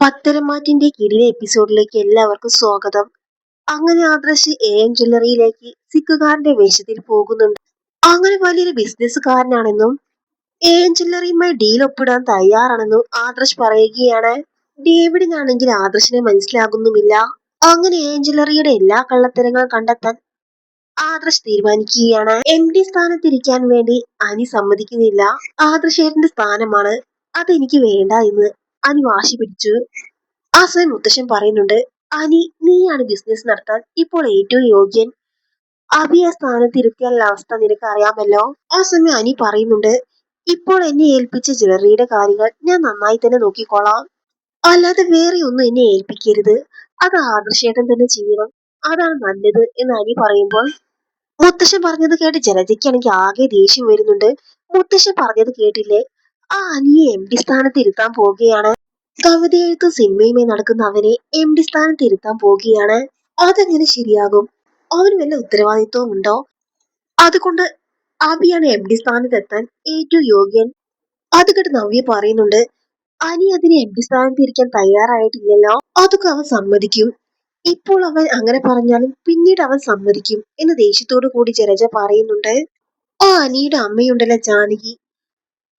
പത്തരമാറ്റിന്റെ കിടില എപ്പിസോഡിലേക്ക് എല്ലാവർക്കും സ്വാഗതം. അങ്ങനെ ആദർശ് ജ്വല്ലറിയിലേക്ക് സിക്കുകാരന്റെ വേഷത്തിൽ പോകുന്നുണ്ട്. അങ്ങനെ വലിയൊരു ബിസിനസ്സുകാരനാണെന്നും ജ്വല്ലറിയുമായി ഡീൽ ഒപ്പിടാൻ തയ്യാറാണെന്നും ആദർശ് പറയുകയാണ്. ഡേവിഡിനാണെങ്കിൽ ആദർശിനെ മനസ്സിലാകുന്നുമില്ല. അങ്ങനെ ജ്വല്ലറിയുടെ എല്ലാ കള്ളത്തരങ്ങളും കണ്ടെത്താൻ ആദർശ് തീരുമാനിക്കുകയാണ്. MD സ്ഥാനത്തിരിക്കാൻ വേണ്ടി അനി സമ്മതിക്കുന്നില്ല. ആദർശേട്ടന്റെ സ്ഥാനമാണ്, അതെനിക്ക് വേണ്ട എന്ന് അനി വാശി പിടിച്ചു. ആ സമയം മുത്തശ്ശൻ പറയുന്നുണ്ട്, അനി, നീയാണ് ബിസിനസ് നടത്താൻ ഇപ്പോൾ ഏറ്റവും യോഗ്യൻ. അഭിയെ സ്ഥാനത്ത് ഇരുത്തിയാലുള്ള അവസ്ഥ നിനക്ക് അറിയാമല്ലോ. ആ സമയം അനി പറയുന്നുണ്ട്, ഇപ്പോൾ എന്നെ ഏൽപ്പിച്ച ജ്വല്ലറിയുടെ കാര്യങ്ങൾ ഞാൻ നന്നായി തന്നെ നോക്കിക്കോളാം. അല്ലാതെ വേറെ ഒന്നും എന്നെ ഏൽപ്പിക്കരുത്. അത് ആദർശേട്ടൻ തന്നെ ചെയ്യണം, അതാണ് നല്ലത് എന്ന് അനി പറയുമ്പോൾ മുത്തശ്ശൻ പറഞ്ഞത് കേട്ട് ജലജയ്ക്കാണെങ്കിൽ ആകെ ദേഷ്യം വരുന്നുണ്ട്. മുത്തശ്ശൻ പറഞ്ഞത് കേട്ടില്ലേ, ആ അനിയെ MD സ്ഥാനത്ത് ഇരുത്താൻ പോവുകയാണ്. കവിത എഴുത്തും സിനിമയുമായി നടക്കുന്ന അവനെ MD സ്ഥാനത്ത് ഇരുത്താൻ പോവുകയാണ്. അതെങ്ങനെ ശരിയാകും? അവന് വല്ല ഉത്തരവാദിത്വവും ഉണ്ടോ? അതുകൊണ്ട് അഭിയാണ് MD സ്ഥാനത്ത് എത്താൻ ഏറ്റവും യോഗ്യൻ. അത് കേട്ട് നവ്യ പറയുന്നുണ്ട്, അനി അതിന് MD സ്ഥാനത്ത് ഇരിക്കാൻ തയ്യാറായിട്ടില്ലല്ലോ. അതൊക്കെ അവൻ സമ്മതിക്കും. ഇപ്പോൾ അവൻ അങ്ങനെ പറഞ്ഞാലും പിന്നീട് അവൻ സമ്മതിക്കും എന്ന് ദേഷ്യത്തോടു കൂടി ജലജ പറയുന്നുണ്ട്. ആ അനിയുടെ അമ്മയുണ്ടല്ലോ ജാനകി,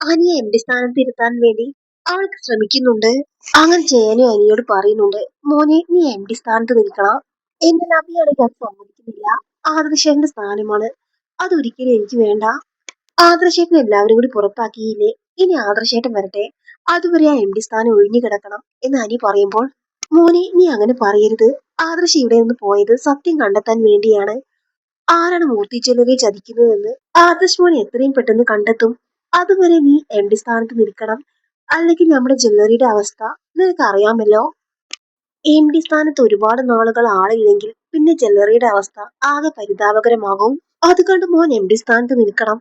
അനിയെ MD സ്ഥാനത്ത് ഇരുത്താൻ വേണ്ടി അവൾക്ക് ശ്രമിക്കുന്നുണ്ട്. അങ്ങനെ ജയനും അനിയോട് പറയുന്നുണ്ട്, മോനെ നീ MD സ്ഥാനത്ത് നിൽക്കണം. എന്റെ അഭിയാണെങ്കിൽ അത് സമ്മതിക്കുന്നില്ല. ആദർശേട്ടന്റെ സ്ഥാനമാണ്, അതൊരിക്കലും എനിക്ക് വേണ്ട. ആദർശേട്ടൻ എല്ലാവരും കൂടി പുറത്താക്കിയില്ലേ, ഇനി ആദർശേട്ടൻ വരട്ടെ, അതുവരെ ആ MD സ്ഥാനം ഒഴിഞ്ഞു കിടക്കണം എന്ന് അനി പറയുമ്പോൾ, മോനെ നീ അങ്ങനെ പറയരുത്. ആദർശ് ഇവിടെ നിന്ന് പോയത് സത്യം കണ്ടെത്താൻ വേണ്ടിയാണ്. ആരാണ് മൂർത്തി ജ്വല്ലറി ചതിക്കുന്നതെന്ന് ആദർശ് മോൻ എത്രയും പെട്ടെന്ന് കണ്ടെത്തും. അതുവരെ നീ MD സ്ഥാനത്ത് നിൽക്കണം, അല്ലെങ്കിൽ നമ്മുടെ ജ്വല്ലറിയുടെ അവസ്ഥ നിനക്ക് അറിയാമല്ലോ. MD സ്ഥാനത്ത് ഒരുപാട് നാളുകൾ ആളില്ലെങ്കിൽ പിന്നെ ജ്വല്ലറിയുടെ അവസ്ഥ ആകെ പരിതാപകരമാകും. അതുകൊണ്ട് മോൻ MD സ്ഥാനത്ത് നിൽക്കണം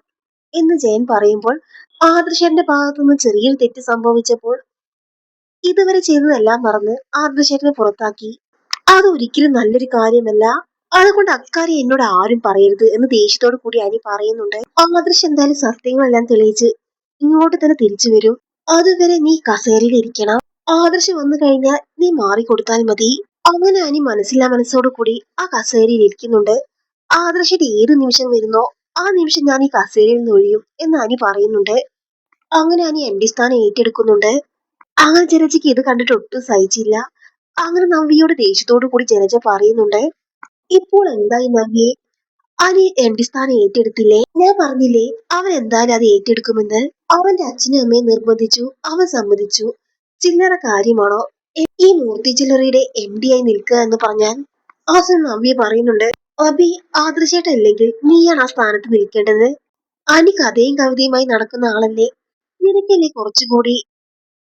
എന്ന് ജയൻ പറയുമ്പോൾ, ആദർശന്റെ ഭാഗത്തുനിന്ന് ചെറിയൊരു തെറ്റ് സംഭവിച്ചപ്പോൾ ഇതുവരെ ചെയ്തതെല്ലാം മറന്ന് ആദർശനെ പുറത്താക്കി. അതൊരിക്കലും നല്ലൊരു കാര്യമല്ല. അതുകൊണ്ട് അക്കാര്യം എന്നോട് ആരും പറയരുത് എന്ന് ദേഷ്യത്തോടു കൂടി അനി പറയുന്നുണ്ട്. ആദർശ് എന്തായാലും സത്യങ്ങളെല്ലാം തെളിയിച്ച് ഇങ്ങോട്ട് തന്നെ തിരിച്ചു വരും. അതുവരെ നീ കസേരയിൽ ഇരിക്കണം. ആദർശ് വന്നു കഴിഞ്ഞാൽ നീ മാറിക്കൊടുത്താൽ മതി. അങ്ങനെ അനി മനസ്സില്ലാ മനസ്സോടു കൂടി ആ കസേരയിൽ ഇരിക്കുന്നുണ്ട്. ആദർശിന്റെ ഏത് നിമിഷം വരുന്നോ ആ നിമിഷം ഞാൻ ഈ കസേരയിൽ നിന്ന് ഒഴിയും എന്ന് അനി പറയുന്നുണ്ട്. അങ്ങനെ അനി MD സ്ഥാനം ഏറ്റെടുക്കുന്നുണ്ട്. അങ്ങനെ ജലജയ്ക്ക് ഇത് കണ്ടിട്ട് ഒട്ടും സഹിച്ചില്ല. അങ്ങനെ നവ്യയോട് ദേഷ്യത്തോടു കൂടി ജലജ പറയുന്നുണ്ട്, ഇപ്പോൾ എന്തായി നവ്യെ, അനി MD സ്ഥാനം ഏറ്റെടുത്തില്ലേ? ഞാൻ പറഞ്ഞില്ലേ അവൻ എന്തായാലും അത് ഏറ്റെടുക്കുമെന്ന്. അവന്റെ അച്ഛനും അമ്മയും നിർബന്ധിച്ചു, അവൻ സമ്മതിച്ചു. ചില്ലറ കാര്യമാണോ ഈ മൂർത്തി ജ്വല്ലറിയുടെ MD ആയി നിൽക്കുക എന്ന് പറഞ്ഞാൽ? ആ സമയം നവ്യ പറയുന്നുണ്ട്, അഭി, ആദർശേട്ടല്ലെങ്കിൽ നീയാണ് ആ സ്ഥാനത്ത് നിൽക്കേണ്ടത്. അനി കഥയും കവിതയുമായി നടക്കുന്ന ആളല്ലേ, നിനക്കല്ലേ കുറച്ചുകൂടി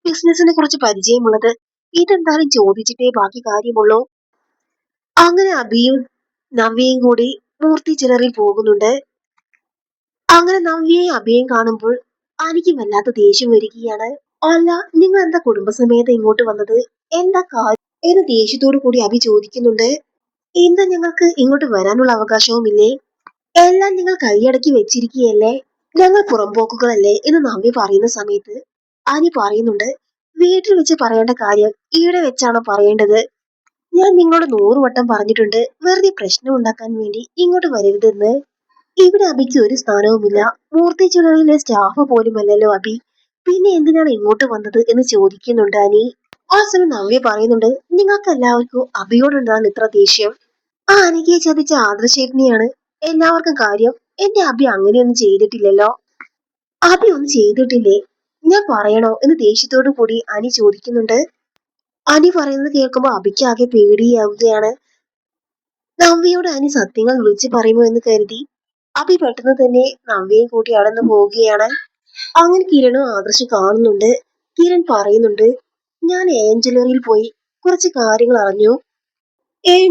ബിസിനസിനെ കുറിച്ച് പരിചയമുള്ളത്. ഇതെന്തായാലും ചോദിച്ചിട്ടേ ബാക്കി കാര്യമുള്ളൂ. അങ്ങനെ അഭിയും നവ്യയും കൂടി മൂർത്തി ജ്വല്ലറിയിൽ പോകുന്നുണ്ട്. അങ്ങനെ നവ്യയും അഭിയും കാണുമ്പോൾ എനിക്ക് വല്ലാത്ത ദേഷ്യം വരികയാണ്. അല്ല, നിങ്ങൾ എന്താ കുടുംബസമേതം ഇങ്ങോട്ട് വന്നത്? എന്താ കാര്യം എന്ന് ദേഷ്യത്തോടു കൂടി അഭി ചോദിക്കുന്നുണ്ട്. എന്താ ഞങ്ങൾക്ക് ഇങ്ങോട്ട് വരാനുള്ള അവകാശവുമില്ലേ? എല്ലാം നിങ്ങൾ കൈയടക്കി വെച്ചിരിക്കുകയല്ലേ? ഞങ്ങൾ പുറംപോക്കുകളല്ലേ എന്ന് നവ്യ പറയുന്ന സമയത്ത് അനി പറയുന്നുണ്ട്, വീട്ടിൽ വെച്ച് പറയേണ്ട കാര്യം ഇവിടെ വെച്ചാണോ പറയേണ്ടത്? ഞാൻ നിങ്ങളോട് 100 വട്ടം പറഞ്ഞിട്ടുണ്ട്, വെറുതെ പ്രശ്നം ഉണ്ടാക്കാൻ വേണ്ടി ഇങ്ങോട്ട് വരരുതെന്ന്. ഇവിടെ അഭിക്ക് ഒരു സ്ഥാനവുമില്ല. മൂർത്തി ജ്വല്ലറിയിലെ സ്റ്റാഫ് പോലുമല്ലല്ലോ അഭി, പിന്നെ എന്തിനാണ് ഇങ്ങോട്ട് വന്നത് എന്ന് ചോദിക്കുന്നുണ്ട് അനി. ആ സമയം നവ്യ പറയുന്നുണ്ട്, നിങ്ങൾക്ക് എല്ലാവർക്കും അഭിയോടുണ്ടാകുന്ന ഇത്ര ദേഷ്യം ആ അനികയെ ചതിച്ച ആദർശേട്ടനെയാണ് എല്ലാവർക്കും കാര്യം. എന്റെ അഭി അങ്ങനെയൊന്നും ചെയ്തിട്ടില്ലല്ലോ. അഭി ഒന്നും ചെയ്തിട്ടില്ലേ? ഞാൻ പറയണോ എന്ന് ദേഷ്യത്തോടു കൂടി അനി ചോദിക്കുന്നുണ്ട്. അനി പറയുന്നത് കേൾക്കുമ്പോൾ അഭിക്ക് ആകെ പേടിയാവുകയാണ്. നവ്യയോട് അനി സത്യങ്ങൾ വിളിച്ചു പറയുമോ എന്ന് കരുതി അഭി പെട്ടെന്ന് തന്നെ നവ്യയും കൂട്ടി അടന്നു പോവുകയാണ്. അങ്ങനെ കിരണും ആദർശം കാണുന്നുണ്ട്. കിരൺ പറയുന്നുണ്ട്, ഞാൻ ജ്വല്ലറിയിൽ പോയി കുറച്ച് കാര്യങ്ങൾ അറിഞ്ഞു.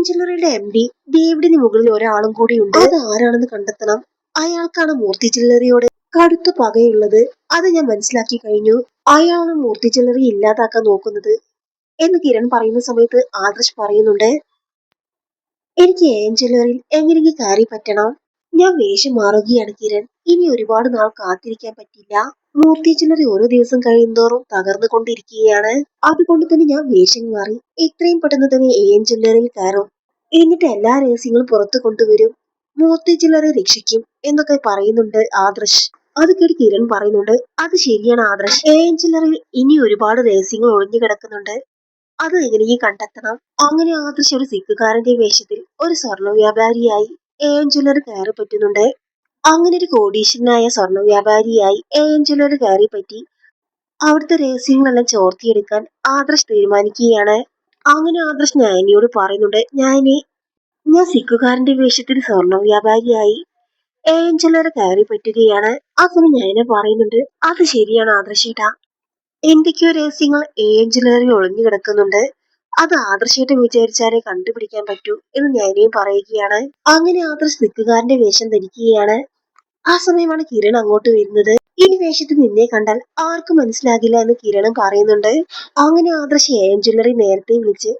ജ്വല്ലറിയുടെ MD ഡേവിഡിന് മുകളിൽ ഒരാളും കൂടി ഉണ്ട്. അത് ആരാണെന്ന് കണ്ടെത്തണം. അയാൾക്കാണ് മൂർത്തി ജ്വല്ലറിയോട് കടുത്ത പകയുള്ളത്. അത് ഞാൻ മനസ്സിലാക്കി കഴിഞ്ഞു. അയാളാണ് മൂർത്തി ജ്വല്ലറി ഇല്ലാതാക്കാൻ നോക്കുന്നത് എന്ന് കിരൺ പറയുന്ന സമയത്ത് ആദർശ് പറയുന്നുണ്ട്, എനിക്ക് ജ്വല്ലറിയിൽ എങ്ങനെയെങ്കിലും കയറി പറ്റണം. ഞാൻ വേഷം മാറുകയാണ് കിരൺ. ഇനി ഒരുപാട് നാൾ കാത്തിരിക്കാൻ പറ്റില്ല. മൂർത്തി ജ്വല്ലറി ഓരോ ദിവസം കഴിയുന്തോറും തകർന്നുകൊണ്ടിരിക്കുകയാണ്. അതുകൊണ്ട് തന്നെ ഞാൻ വേഷം മാറി എത്രയും പെട്ടെന്ന് തന്നെ എൻ ജ്വല്ലറിയിൽ കയറും. എന്നിട്ട് എല്ലാ രഹസ്യങ്ങളും പുറത്തു കൊണ്ടുവരും. മൂർത്തി ജ്വല്ലറി രക്ഷിക്കും എന്നൊക്കെ പറയുന്നുണ്ട് ആദർശ്. അത് കേട്ട് കിരൺ പറയുന്നുണ്ട്, അത് ശരിയാണ് ആദർശ്. എൻ ജ്വല്ലറിയിൽ ഇനി ഒരുപാട് രഹസ്യങ്ങൾ ഒളിഞ്ഞു കിടക്കുന്നുണ്ട്. അത് എങ്ങനെയും കണ്ടെത്തണം. അങ്ങനെ ആദർശ് ഒരു സിഖുകാരന്റെ വേഷത്തിൽ ഒരു സ്വർണ്ണ വ്യാപാരിയായി എൻ ജ്വല്ലറി കയറി പറ്റുന്നുണ്ട്. അങ്ങനെ ഒരു കോടീശ്വരനായ സ്വർണ്ണ വ്യാപാരിയായി എൻ ജ്വല്ലറി കയറി പറ്റി അവിടുത്തെ രഹസ്യങ്ങളെല്ലാം ചോർത്തിയെടുക്കാൻ ആദർശ് തീരുമാനിക്കുകയാണ്. അങ്ങനെ ആദർശ് നയനിയോട് പറയുന്നുണ്ട്, ഞാൻ സിഖുകാരന്റെ വേഷത്തിൽ സ്വർണ്ണ വ്യാപാരിയായി എൻ ജ്വല്ലറി കയറി പറ്റുകയാണ്. ആ സമയം നയന പറയുന്നുണ്ട്, അത് ശരിയാണ് ആദർശേട്ടാ, എന്തൊക്കെയോ രഹസ്യങ്ങൾ എൻ ജ്വല്ലറിയിൽ ഒളിഞ്ഞു കിടക്കുന്നുണ്ട്. അത് ആദർശേട്ടൻ വിചാരിച്ചാലേ കണ്ടുപിടിക്കാൻ പറ്റൂ എന്ന് നയനയും പറയുകയാണ്. അങ്ങനെ ആദർശ് സിഖുകാരന്റെ വേഷം ധരിക്കുകയാണ്. ആ സമയമാണ് കിരൺ അങ്ങോട്ട് വരുന്നത്. ഈ വേഷത്തിൽ നിന്നെ കണ്ടാൽ ആർക്കും മനസ്സിലാകില്ല എന്ന് കിരണും പറയുന്നുണ്ട്. അങ്ങനെ ആദർശ് എൻ ജ്വല്ലറി നേരത്തെ വിളിച്ച്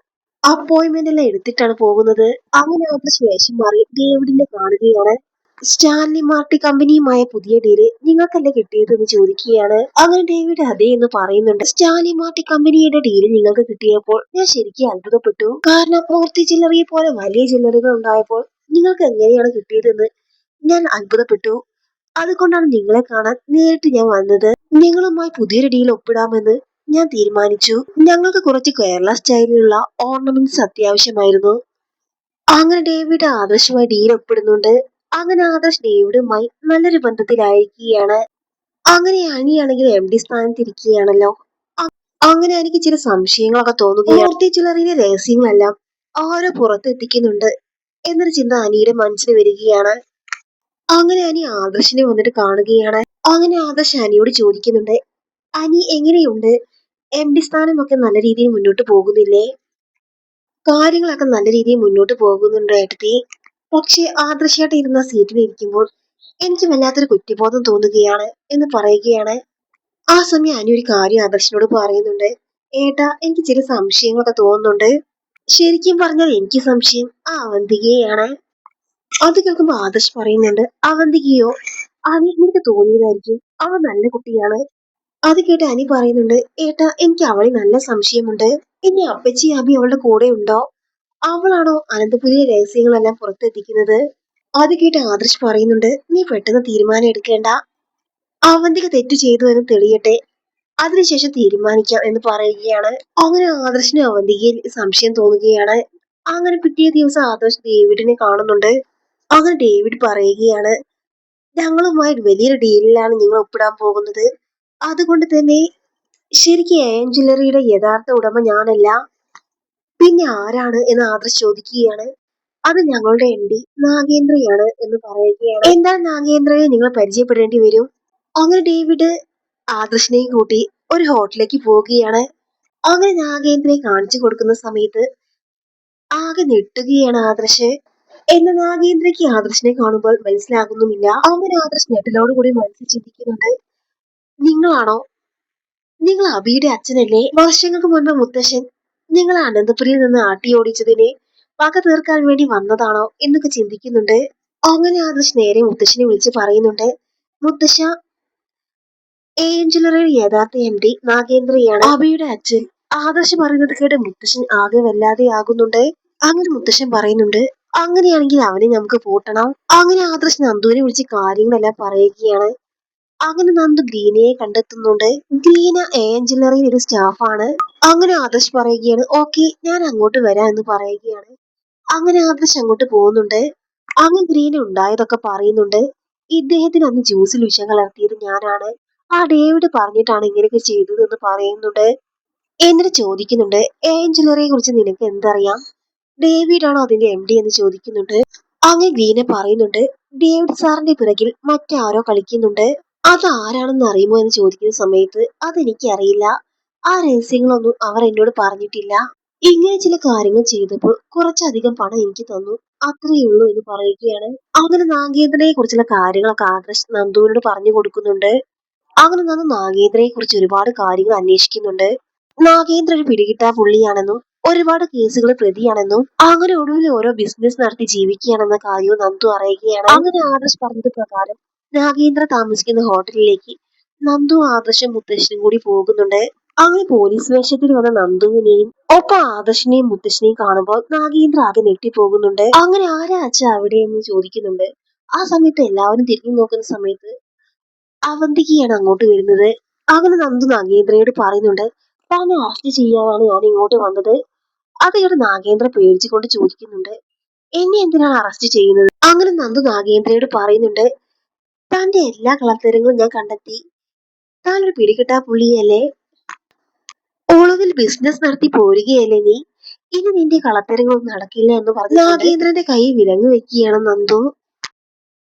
അപ്പോയിന്റ്മെന്റ് എല്ലാം എടുത്തിട്ടാണ് പോകുന്നത്. അങ്ങനെ ആദർശ് വേഷം മാറി ഡേവിഡിനെ കാണുകയാണ്. സ്റ്റാൻലി മാർട്ടി കമ്പനിയുമായ പുതിയ ഡീല് നിങ്ങൾക്കല്ലേ കിട്ടിയത് എന്ന് ചോദിക്കുകയാണ്. അങ്ങനെ ഡേവിഡ് അതെ എന്ന് പറയുന്നുണ്ട്. സ്റ്റാൻലി മാർട്ടി കമ്പനിയുടെ ഡീല് നിങ്ങൾക്ക് കിട്ടിയപ്പോൾ ഞാൻ ശരിക്കും അത്ഭുതപ്പെട്ടു. കാരണം മൂർത്തി ജ്വല്ലറിയെ പോലെ വലിയ ജ്വല്ലറികൾ ഉണ്ടായപ്പോൾ നിങ്ങൾക്ക് എങ്ങനെയാണ് കിട്ടിയതെന്ന് ഞാൻ അത്ഭുതപ്പെട്ടു. അതുകൊണ്ടാണ് നിങ്ങളെ കാണാൻ നേരിട്ട് ഞാൻ വന്നത്. നിങ്ങളുമായി പുതിയൊരു ഡീൽ ഒപ്പിടാമെന്ന് ഞാൻ തീരുമാനിച്ചു. ഞങ്ങൾക്ക് കുറച്ച് കേരള സ്റ്റൈലിലുള്ള ഓർണമെന്റ്സ് അത്യാവശ്യമായിരുന്നു. അങ്ങനെ ഡേവിഡ് ആദർശുമായി ഡീൽ ഒപ്പിടുന്നുണ്ട്. അങ്ങനെ ആദർശ് ഡേവിഡുമായി നല്ലൊരു ബന്ധത്തിലായിരിക്കുകയാണ്. അങ്ങനെ അനിയാണെങ്കിൽ MD സ്ഥാനത്തിരിക്കുകയാണല്ലോ. അങ്ങനെ എനിക്ക് ചില സംശയങ്ങളൊക്കെ തോന്നുകയാണ്. മൂർത്തി ജ്വല്ലറിയിലെ രഹസ്യങ്ങളെല്ലാം ആരോ പുറത്തെത്തിക്കുന്നുണ്ട് എന്നൊരു ചിന്ത അനിയുടെ മനസ്സിൽ വരികയാണ്. അങ്ങനെ അനി ആദർശിനെ വന്നിട്ട് കാണുകയാണ്. അങ്ങനെ ആദർശ് അനിയോട് ചോദിക്കുന്നുണ്ട്, അനി എങ്ങനെയുണ്ട്? MD സ്ഥാനമൊക്കെ നല്ല രീതിയിൽ മുന്നോട്ട് പോകുന്നില്ലേ? കാര്യങ്ങളൊക്കെ നല്ല രീതിയിൽ മുന്നോട്ട് പോകുന്നുണ്ട് ഏട്ടത്തി. പക്ഷെ ആദർശായിട്ട് ഇരുന്ന സീറ്റിൽ ഇരിക്കുമ്പോൾ എനിക്ക് വല്ലാത്തൊരു കുറ്റബോധം തോന്നുകയാണ് എന്ന് പറയുകയാണ്. ആ സമയം അനി ഒരു കാര്യം ആദർശിനോട് പറയുന്നുണ്ട്, ഏട്ടാ എനിക്ക് ചില സംശയങ്ങളൊക്കെ തോന്നുന്നുണ്ട്. ശരിക്കും പറഞ്ഞാൽ എനിക്ക് സംശയം ആ അവന്തികയാണ്. അത് കേൾക്കുമ്പോ ആദർശ് പറയുന്നുണ്ട്, അവന്തികയോ? അനി നിനക്ക് തോന്നിയതായിരിക്കും, അവൾ നല്ല കുട്ടിയാണ്. അത് കേട്ട് അനി പറയുന്നുണ്ട്, ഏട്ടാ എനിക്ക് അവളെ നല്ല സംശയമുണ്ട്. ഇനി അപ്പച്ചി അബി അവളുടെ കൂടെ ഉണ്ടോ? അവളാണോ അനന്തപുരിയിലെ രഹസ്യങ്ങളെല്ലാം പുറത്തെത്തിക്കുന്നത്? അത് കേട്ട് ആദർശ് പറയുന്നുണ്ട്, നീ പെട്ടെന്ന് തീരുമാനം എടുക്കേണ്ട. അവന്തിക തെറ്റു ചെയ്തു എന്ന് തെളിയട്ടെ, അതിനുശേഷം തീരുമാനിക്കാം എന്ന് പറയുകയാണ്. അങ്ങനെ ആദർശിന് അവന്തികയിൽ സംശയം തോന്നുകയാണ്. അങ്ങനെ പിറ്റേ ദിവസം ആദർശ് ഡേവിഡിനെ കാണുന്നുണ്ട്. അങ്ങനെ ഡേവിഡ് പറയുകയാണ്, ഞങ്ങളുമായി വലിയൊരു ഡീലിലാണ് നിങ്ങൾ ഒപ്പിടാൻ പോകുന്നത്. അതുകൊണ്ട് തന്നെ ശരിക്കും എൻ ജ്വല്ലറിയുടെ യഥാർത്ഥ ഉടമ ഞാനല്ല, പിന്നെ ആരാണ് എന്ന് ആദർശ് ചോദിക്കുകയാണ്. അത് ഞങ്ങളുടെ MD നാഗേന്ദ്രയാണ് എന്ന് പറയുകയാണ്. എന്നാൽ നാഗേന്ദ്രയെ നിങ്ങൾ പരിചയപ്പെടേണ്ടി വരും. അങ്ങനെ ഡേവിഡ് ആദർശിനെയും കൂട്ടി ഒരു ഹോട്ടലിലേക്ക് പോവുകയാണ്. അങ്ങനെ നാഗേന്ദ്രയെ കാണിച്ചു കൊടുക്കുന്ന സമയത്ത് ആകെ ഞെട്ടുകയാണ് ആദർശ്. എന്നാൽ നാഗേന്ദ്രയ്ക്ക് ആദർശിനെ കാണുമ്പോൾ മനസ്സിലാകുന്നുമില്ല. അങ്ങനെ ആദർശ് ഞെട്ടലോടുകൂടി മനസ്സിൽ ചിന്തിക്കുന്നുണ്ട്, നിങ്ങളാണോ? നിങ്ങൾ അബിയുടെ അച്ഛനല്ലേ? വർഷങ്ങൾക്ക് മുൻപ് മുത്തശ്ശൻ നിങ്ങൾ അനന്തപുരിയിൽ നിന്ന് ആട്ടി ഓടിച്ചതിനെ പക തീർക്കാൻ വേണ്ടി വന്നതാണോ എന്നൊക്കെ ചിന്തിക്കുന്നുണ്ട്. അങ്ങനെ ആദർശ് നേരെ മുത്തശ്ശനെ വിളിച്ച് പറയുന്നുണ്ട്, മുത്തശ്ശ, എൻ ജ്വല്ലറിയുടെ യഥാർത്ഥ MD നാഗേന്ദ്രയാണ്, അബിയുടെ അച്ഛൻ. ആദർശ് പറയുന്നത് കേട്ട് മുത്തശ്ശൻ ആകെ വല്ലാതെ ആകുന്നുണ്ട്. അങ്ങനെ മുത്തശ്ശൻ പറയുന്നുണ്ട്, അങ്ങനെയാണെങ്കിൽ അവനെ നമുക്ക് പൂട്ടണം. അങ്ങനെ ആദർശ് നന്ദുവിനെ വിളിച്ച് കാര്യങ്ങളെല്ലാം പറയുകയാണ്. അങ്ങനെ നന്ദു ഗ്രീനയെ കണ്ടെത്തുന്നുണ്ട്. ഗ്രീന എൻ ജ്വല്ലറിയിൽ ഒരു സ്റ്റാഫാണ്. അങ്ങനെ ആദർശ് പറയുകയാണ്, ഓക്കെ ഞാൻ അങ്ങോട്ട് വരാം എന്ന് പറയുകയാണ്. അങ്ങനെ ആദർശ് അങ്ങോട്ട് പോകുന്നുണ്ട്. അങ്ങനെ ഗ്രീന ഉണ്ടായതൊക്കെ പറയുന്നുണ്ട്. ഇദ്ദേഹത്തിന് അന്ന് ജ്യൂസിൽ വിഷം കലർത്തിയത് ഞാനാണ്, ആ ഡേവിഡ് പറഞ്ഞിട്ടാണ് ഇങ്ങനെയൊക്കെ ചെയ്തത് എന്ന് പറയുന്നുണ്ട്. എന്നിട്ട് ചോദിക്കുന്നുണ്ട്, എൻ ജ്വല്ലറിയെ കുറിച്ച് നിനക്ക് എന്തറിയാം? ഡേവിഡ് ആണോ അതിന്റെ MD എന്ന് ചോദിക്കുന്നുണ്ട്. അങ്ങനെ ഗ്രീന പറയുന്നുണ്ട്, ഡേവിഡ് സാറിന്റെ പിറകിൽ മറ്റാരോ കളിക്കുന്നുണ്ട്. അത് ആരാണെന്ന് അറിയുമോ എന്ന് ചോദിക്കുന്ന സമയത്ത് അതെനിക്കറിയില്ല, ആ രഹസ്യങ്ങളൊന്നും അവർ എന്നോട് പറഞ്ഞിട്ടില്ല. ഇങ്ങനെ ചില കാര്യങ്ങൾ ചെയ്തപ്പോൾ കുറച്ചധികം പണം എനിക്ക് തന്നു, അത്രയേ ഉള്ളൂ എന്ന് പറയുകയാണ്. അങ്ങനെ നാഗേന്ദ്രനെ കുറിച്ചുള്ള കാര്യങ്ങളൊക്കെ ആദർശ് നന്ദുവിനോട് പറഞ്ഞു കൊടുക്കുന്നുണ്ട്. അങ്ങനെ നന്ദു നാഗേന്ദ്രയെ കുറിച്ച് ഒരുപാട് കാര്യങ്ങൾ അന്വേഷിക്കുന്നുണ്ട്. നാഗേന്ദ്ര ഒരു പിടികിട്ടാ പുള്ളിയാണെന്നും ഒരുപാട് കേസുകൾ പ്രതിയാണെന്നും അങ്ങനെ ഒടുവിൽ ഓരോ ബിസിനസ് നടത്തി ജീവിക്കുകയാണെന്ന കാര്യവും നന്ദു അറിയുകയാണ്. അങ്ങനെ ആദർശ് പറഞ്ഞത് പ്രകാരം നാഗേന്ദ്ര താമസിക്കുന്ന ഹോട്ടലിലേക്ക് നന്ദു ആദർശം മുത്തശ്ശനും കൂടി പോകുന്നുണ്ട്. അങ്ങനെ പോലീസ് വേഷത്തിൽ വന്ന നന്ദുവിനെയും ഒപ്പം ആദർശിനെയും മുത്തശ്ശനെയും കാണുമ്പോൾ നാഗേന്ദ്ര ആകെ ഞെട്ടിപ്പോകുന്നുണ്ട്. അങ്ങനെ ആരാ അച്ഛ അവിടെ എന്ന് ചോദിക്കുന്നുണ്ട്. ആ സമയത്ത് എല്ലാവരും തിരിഞ്ഞു നോക്കുന്ന സമയത്ത് അവന്തികയാണ് അങ്ങോട്ട് വരുന്നത്. അങ്ങനെ നന്ദു നാഗേന്ദ്രയോട് പറയുന്നുണ്ട്, തന്നെ അറസ്റ്റ് ചെയ്യാനാണ് ഞാൻ ഇങ്ങോട്ട് വന്നത്. അത് കേട്ട് നാഗേന്ദ്ര പേടിച്ചുകൊണ്ട് ചോദിക്കുന്നുണ്ട്, എന്നെ എന്തിനാണ് അറസ്റ്റ് ചെയ്യുന്നത്? അങ്ങനെ നന്ദു നാഗേന്ദ്രയോട് പറയുന്നുണ്ട്, തന്റെ എല്ലാ കളത്തരങ്ങളും ഞാൻ കണ്ടെത്തി. താനൊരു പിടികിട്ടാ പുള്ളിയല്ലേ, ഒളിവിൽ ബിസിനസ് നടത്തി പോരുകയല്ലേ നീ. ഇനി നിന്റെ കളത്തരങ്ങളൊന്നും നടക്കില്ല എന്ന് പറഞ്ഞു നാഗേന്ദ്രന്റെ കൈ വിലങ്ങ് വെക്കുകയാണ് നന്ദു.